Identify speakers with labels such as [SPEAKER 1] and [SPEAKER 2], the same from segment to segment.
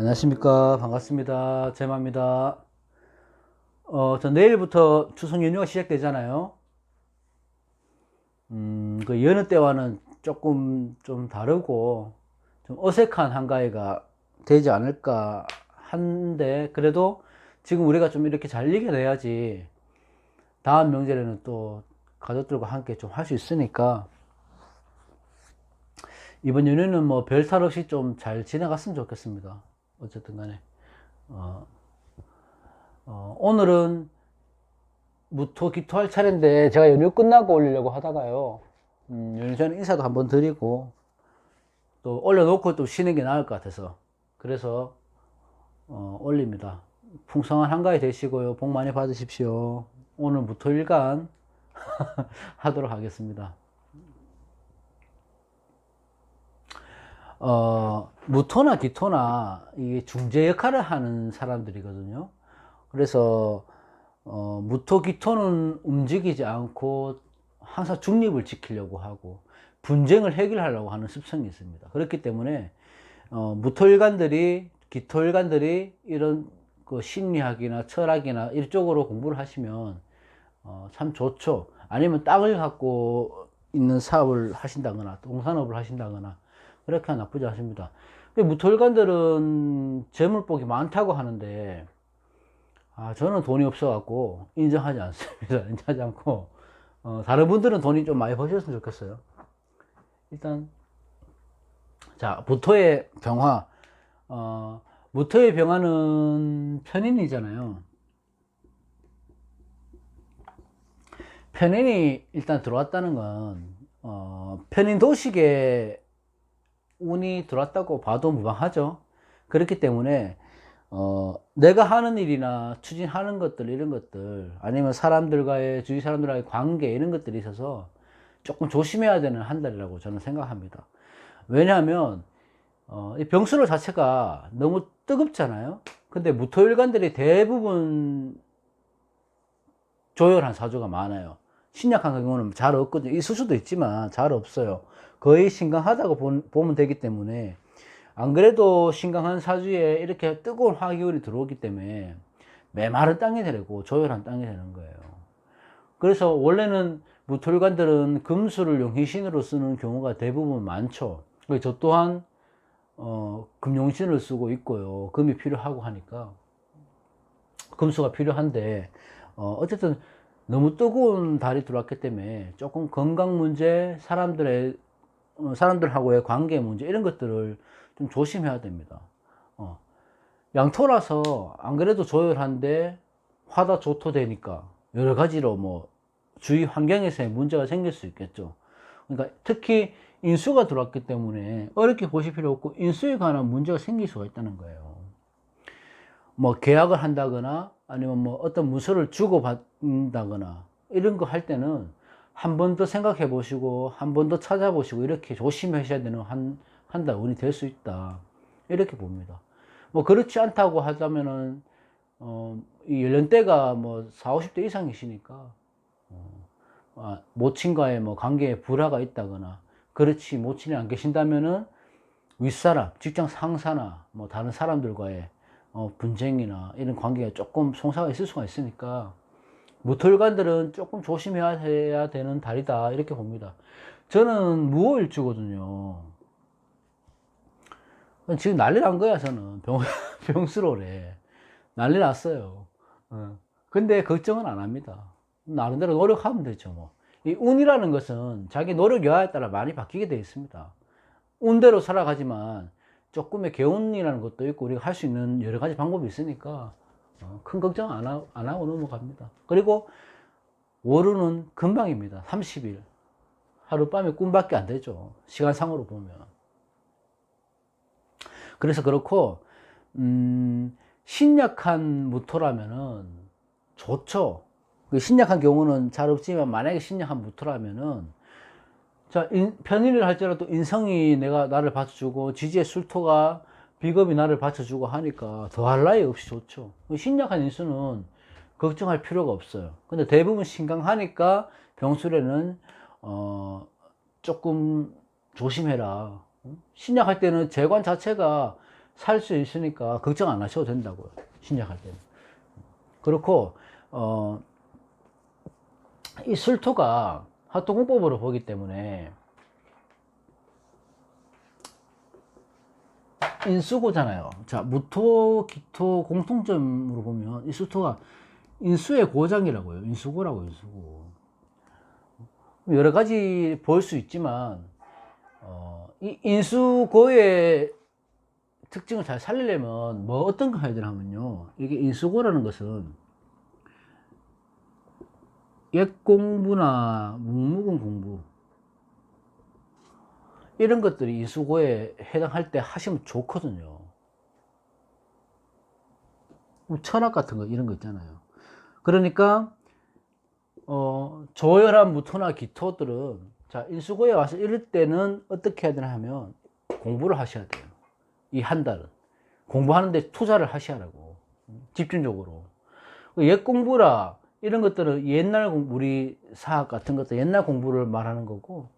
[SPEAKER 1] 안녕하십니까. 반갑습니다. 제마입니다. 저 내일부터 추석 연휴가 시작되잖아요. 그 여느 때와는 조금 좀 다르고 좀 어색한 한가위가 되지 않을까 한데, 그래도 지금 우리가 좀 이렇게 잘 이겨내야지 다음 명절에는 또 가족들과 함께 좀 할 수 있으니까, 이번 연휴는 뭐 별탈 없이 좀 잘 지나갔으면 좋겠습니다. 어쨌든 간에. 어, 오늘은 무토 기토할 차례인데, 제가 연휴 끝나고 올리려고 하다가요, 연휴 전에 인사도 한번 드리고 또 올려놓고 또 쉬는 게 나을 것 같아서, 그래서 올립니다. 풍성한 한가위 되시고요, 복 많이 받으십시오. 오늘 무토일간 하도록 하겠습니다. 무토나 기토나 이게 중재 역할을 하는 사람들이거든요. 그래서 무토 기토는 움직이지 않고 항상 중립을 지키려고 하고 분쟁을 해결하려고 하는 습성이 있습니다. 그렇기 때문에 무토일간들이, 기토일간들이 이런 그 심리학이나 철학이나 이쪽으로 공부를 하시면 참 좋죠. 아니면 땅을 갖고 있는 사업을 하신다거나 동산업을 하신다거나 그렇게 하면 나쁘지 않습니다. 무토일간들은 재물복이 많다고 하는데, 저는 돈이 없어갖고 인정하지 않습니다. 인정하지 않고, 다른 분들은 돈이 좀 많이 버셨으면 좋겠어요. 일단, 자, 무토의 병화. 무토의 병화는 편인이잖아요. 편인이 일단 들어왔다는 건, 편인 도식에 운이 들어왔다고 봐도 무방하죠. 그렇기 때문에 내가 하는 일이나 추진하는 것들, 이런 것들, 아니면 사람들과의, 주위 사람들과의 관계, 이런 것들이 있어서 조금 조심해야 되는 한 달이라고 저는 생각합니다. 왜냐하면 이 병수로 자체가 너무 뜨겁잖아요. 근데 무토일간들이 대부분 조열한 사주가 많아요. 신약한 경우는 잘 없거든요. 있을 수도 있지만 잘 없어요. 거의 신강하다고 보면 되기 때문에, 안 그래도 신강한 사주에 이렇게 뜨거운 화기운이 들어오기 때문에 메마른 땅이 되고 조열한 땅이 되는 거예요. 그래서 원래는 무토일관들은 금수를 용희신으로 쓰는 경우가 대부분 많죠. 저 또한 금용신을 쓰고 있고요. 금이 필요하고 하니까 금수가 필요한데, 어쨌든 너무 뜨거운 달이 들어왔기 때문에 조금 건강 문제, 사람들하고의 관계 문제, 이런 것들을 좀 조심해야 됩니다. 양토라서 안 그래도 조열한데 화다 조토 되니까 여러 가지로 뭐 주위 환경에서의 문제가 생길 수 있겠죠. 그러니까 특히 인수가 들어왔기 때문에 어렵게 보실 필요 없고, 인수에 관한 문제가 생길 수가 있다는 거예요. 뭐 계약을 한다거나 아니면 뭐 어떤 문서를 주고받는다거나 이런 거 할 때는 한 번 더 생각해 보시고 한 번 더 찾아보시고 이렇게 조심하셔야 되는 한 달 운이 될 수 있다, 이렇게 봅니다. 뭐 그렇지 않다고 하자면은 이 연령대가 뭐 40, 50대 이상이시니까 모친과의 뭐 관계에 불화가 있다거나, 그렇지 모친이 안 계신다면은 윗사람, 직장 상사나 뭐 다른 사람들과의 분쟁이나 이런 관계가 조금 송사가 있을 수가 있으니까 무토일관들은 조금 조심해야 되는 달이다, 이렇게 봅니다. 저는 무오일주거든요. 지금 난리 난 거야. 저는 병수로래 난리 났어요. 근데 걱정은 안 합니다. 나름대로 노력하면 되죠. 이 운이라는 것은 자기 노력 여하에 따라 많이 바뀌게 되어 있습니다. 운대로 살아가지만 조금의 개운이라는 것도 있고, 우리가 할 수 있는 여러 가지 방법이 있으니까 큰 걱정 안 하고 넘어갑니다. 그리고 월요는 금방입니다. 30일. 하룻밤에 꿈밖에 안 되죠, 시간상으로 보면. 그래서 그렇고, 신약한 무토라면은 좋죠. 그 신약한 경우는 잘 없지만, 만약에 신약한 무토라면은, 자, 편의를 할지라도 인성이 나를 받쳐주고, 지지의 술토가, 비겁이 나를 받쳐주고 하니까 더할 나위 없이 좋죠. 신약한 인수는 걱정할 필요가 없어요. 근데 대부분 신강하니까 병술에는 조금 조심해라. 신약할 때는 재관 자체가 살 수 있으니까 걱정 안 하셔도 된다고요. 신약할 때는. 그렇고, 이 술토가 합동공법으로 보기 때문에 인수고잖아요. 자, 무토, 기토 공통점으로 보면 이 술토가 인수의 고장이라고요. 인수고라고, 인수고. 여러 가지 볼 수 있지만, 이 인수고의 특징을 잘 살리려면 뭐 어떤 거 해야 되나 하면요. 이게 인수고라는 것은 옛 공부나 문무군 공부 이런 것들이 인수고에 해당할 때 하시면 좋거든요. 철학 같은 거 이런 거 있잖아요. 그러니까 조열한 무토나 기토들은 자 인수고에 와서 이럴 때는 어떻게 해야 되나 하면 공부를 하셔야 돼요. 이 한 달은 공부하는데 투자를 하시라고 집중적으로. 옛 공부라 이런 것들은 옛날 공부, 우리 사학 같은 것도 옛날 공부를 말하는 거고,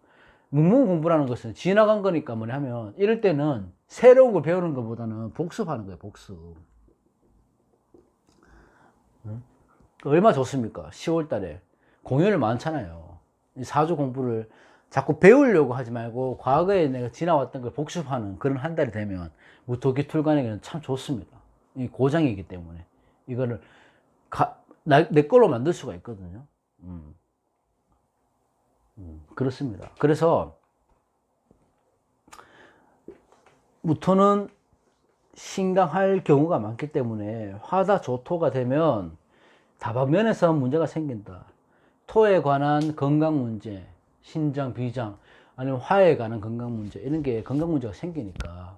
[SPEAKER 1] 문문 공부라는 것은 지나간 거니까 뭐냐 하면 이럴 때는 새로운 거 배우는 것보다는 복습하는 거예요. 복습. 얼마 좋습니까? 10월 달에 공연을 많잖아요. 사주 공부를 자꾸 배우려고 하지 말고 과거에 내가 지나왔던 걸 복습하는 그런 한 달이 되면 무토기툴간에게는 참 좋습니다. 이 고장이기 때문에 이거를 내 걸로 만들 수가 있거든요. 그렇습니다. 그래서 무토는 신강할 경우가 많기 때문에 화다조토가 되면 다방면에서 문제가 생긴다. 토에 관한 건강 문제, 신장, 비장, 아니면 화에 관한 건강 문제, 이런 게 건강 문제가 생기니까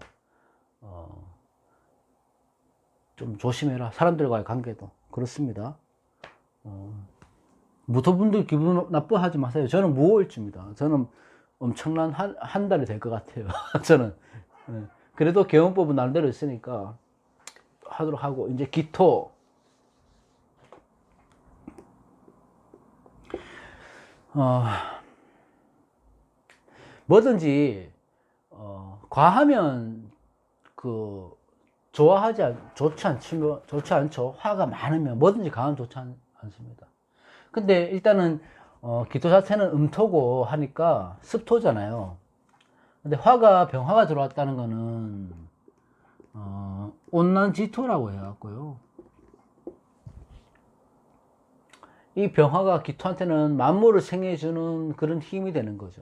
[SPEAKER 1] 좀 조심해라. 사람들과의 관계도 그렇습니다. 무토분들 기분 나빠하지 마세요. 저는 무호일주입니다. 저는 엄청난 한 달이 될 것 같아요. 저는. 그래도 개운법은 나름대로 있으니까 하도록 하고, 이제 기토. 뭐든지, 과하면, 좋지 않죠. 화가 많으면 뭐든지 과하면 좋지 않습니다. 근데 일단은, 기토 자체는 음토고 하니까 습토잖아요. 근데 병화가 들어왔다는 거는, 온난지토라고 해갖고요. 이 병화가 기토한테는 만물을 생해주는 그런 힘이 되는 거죠.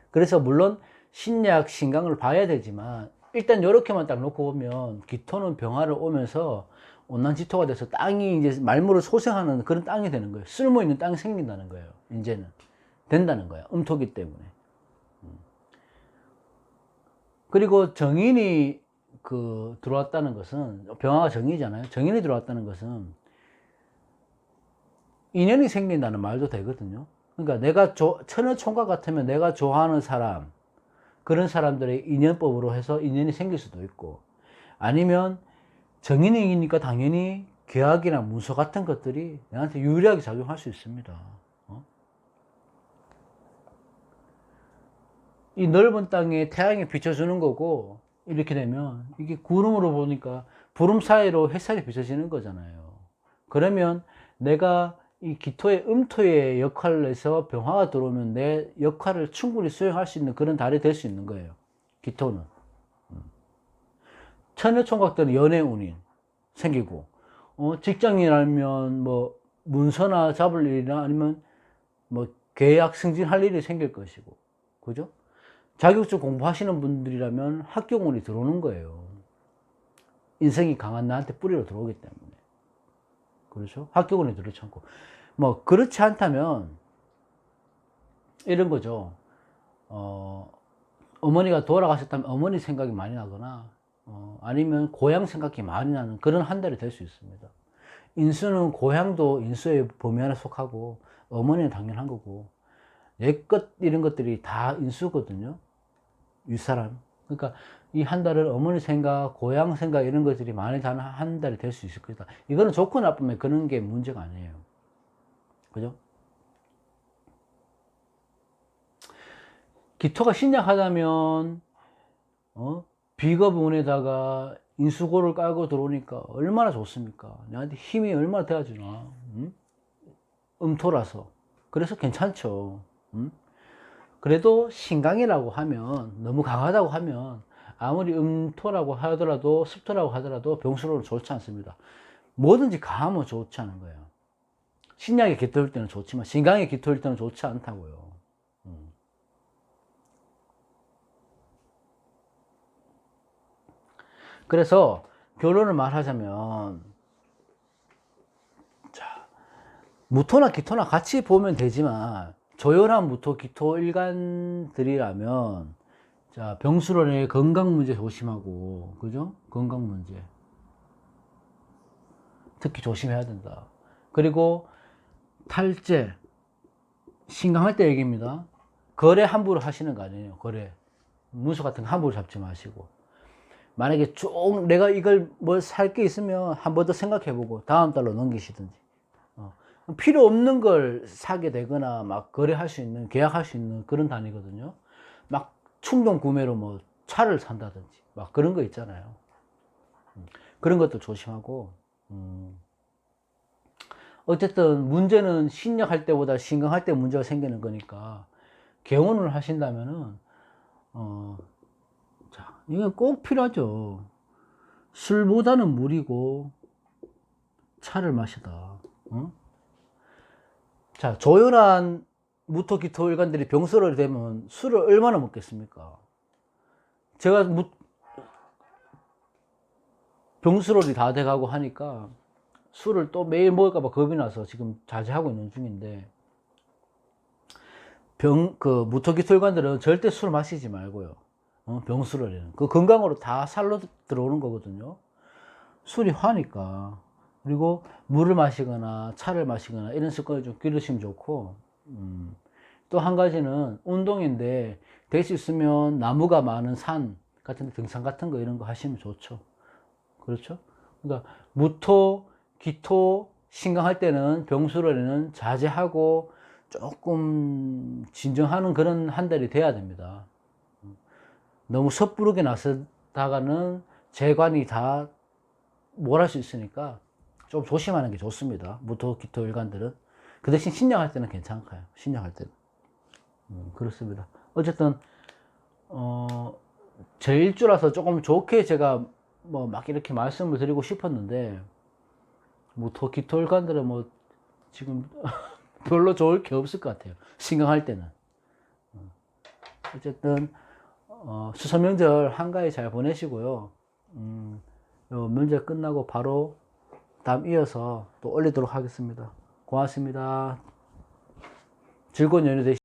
[SPEAKER 1] 그래서 물론 신약, 신강을 봐야 되지만 일단 이렇게만 딱 놓고 보면 기토는 병화를 오면서 온난지토가 돼서 땅이 이제 말물을 소생하는 그런 땅이 되는 거예요. 쓸모 있는 땅이 생긴다는 거예요. 이제는 된다는 거예요. 음토기 때문에. 그리고 정인이 들어왔다는 것은 병화가 정이잖아요. 정인이 들어왔다는 것은 인연이 생긴다는 말도 되거든요. 그러니까 내가 천하총각 같으면 내가 좋아하는 사람, 그런 사람들의 인연법으로 해서 인연이 생길 수도 있고, 아니면 정인이니까 당연히 계약이나 문서 같은 것들이 나한테 유리하게 작용할 수 있습니다. 이 넓은 땅에 태양이 비춰주는 거고, 이렇게 되면 이게 구름으로 보니까 구름 사이로 햇살이 비춰지는 거잖아요. 그러면 내가 이 기토의 음토의 역할을 해서 병화가 들어오면 내 역할을 충분히 수행할 수 있는 그런 달이 될 수 있는 거예요. 기토는. 천여총각들은 연애운이 생기고, 직장인이라면 뭐 문서나 잡을 일이나 아니면 뭐 계약 승진할 일이 생길 것이고, 그죠? 자격증 공부하시는 분들이라면 합격운이 들어오는 거예요. 인성이 강한 나한테 뿌리로 들어오기 때문에. 그렇죠? 합격운이 들어오지 않고. 뭐, 그렇지 않다면, 이런 거죠. 어머니가 돌아가셨다면 어머니 생각이 많이 나거나, 아니면 고향 생각이 많이 나는 그런 한 달이 될 수 있습니다. 인수는 고향도 인수의 범위 안에 속하고, 어머니는 당연한 거고, 옛것, 이런 것들이 다 인수거든요. 윗사람. 그러니까 이 한 달은 어머니 생각, 고향 생각 이런 것들이 많이 다는 한 달이 될 수 있을 거다. 이거는 좋고 나쁘면 그런 게 문제가 아니에요. 그죠? 기토가 신약하다면 비겁운에다가 인수고를 깔고 들어오니까 얼마나 좋습니까? 나한테 힘이 얼마나 돼가지나. 음토라서. 그래서 괜찮죠. 그래도 신강이라고 하면, 너무 강하다고 하면, 아무리 음토라고 하더라도, 습토라고 하더라도 병수로는 좋지 않습니다. 뭐든지 강하면 좋지 않은 거예요. 신약에 깃털일 때는 좋지만, 신강에 깃털일 때는 좋지 않다고요. 그래서, 결론을 말하자면, 자, 무토나 기토나 같이 보면 되지만, 조혈한 무토, 기토 일간들이라면, 자, 병수론의 건강 문제 조심하고, 그죠? 건강 문제. 특히 조심해야 된다. 그리고 탈제, 신강할 때 얘기입니다. 거래 함부로 하시는 거 아니에요. 거래. 문서 같은 거 함부로 잡지 마시고. 만약에 쭉 내가 이걸 뭘 살 게 있으면 한 번 더 생각해보고 다음 달로 넘기시든지. 필요 없는 걸 사게 되거나 막 거래할 수 있는, 계약할 수 있는 그런 단위거든요. 막 충동 구매로 뭐 차를 산다든지 막 그런 거 있잖아요. 그런 것도 조심하고. 어쨌든 문제는 신약할 때보다 신강할 때 문제가 생기는 거니까 개원을 하신다면은 자, 이건 꼭 필요하죠. 술보다는 물이고 차를 마시다. 자, 조연한 무토기토일간들이 병설이 되면 술을 얼마나 먹겠습니까? 제가 병수롤이 다 돼가고 하니까 술을 또 매일 먹을까봐 겁이 나서 지금 자제하고 있는 중인데, 무토기토일관들은 절대 술 마시지 말고요. 병수롤에는. 그 건강으로 다 살로 들어오는 거거든요. 술이 화니까. 그리고 물을 마시거나 차를 마시거나 이런 습관을 좀 기르시면 좋고, 또 한 가지는 운동인데, 될 수 있으면 나무가 많은 산 같은 데 등산 같은 거 이런 거 하시면 좋죠. 그렇죠? 그러니까 무토, 기토, 신강할 때는 병수로는 자제하고 조금 진정하는 그런 한 달이 돼야 됩니다. 너무 섣부르게 나서다가는 재관이 다 뭘 할 수 있으니까 좀 조심하는 게 좋습니다. 무토, 기토 일간들은. 그 대신 신약할 때는 괜찮아요. 신약할 때는. 그렇습니다. 어쨌든 제 일주라서 조금 좋게 제가 뭐 막 이렇게 말씀을 드리고 싶었는데, 무토, 기토 일간들은 뭐 지금 별로 좋을 게 없을 것 같아요. 신강할 때는. 어쨌든 추석 명절 한가위 잘 보내시고요. 요 명절 끝나고 바로 다음 이어서 또 올리도록 하겠습니다. 고맙습니다. 즐거운 연휴 되시고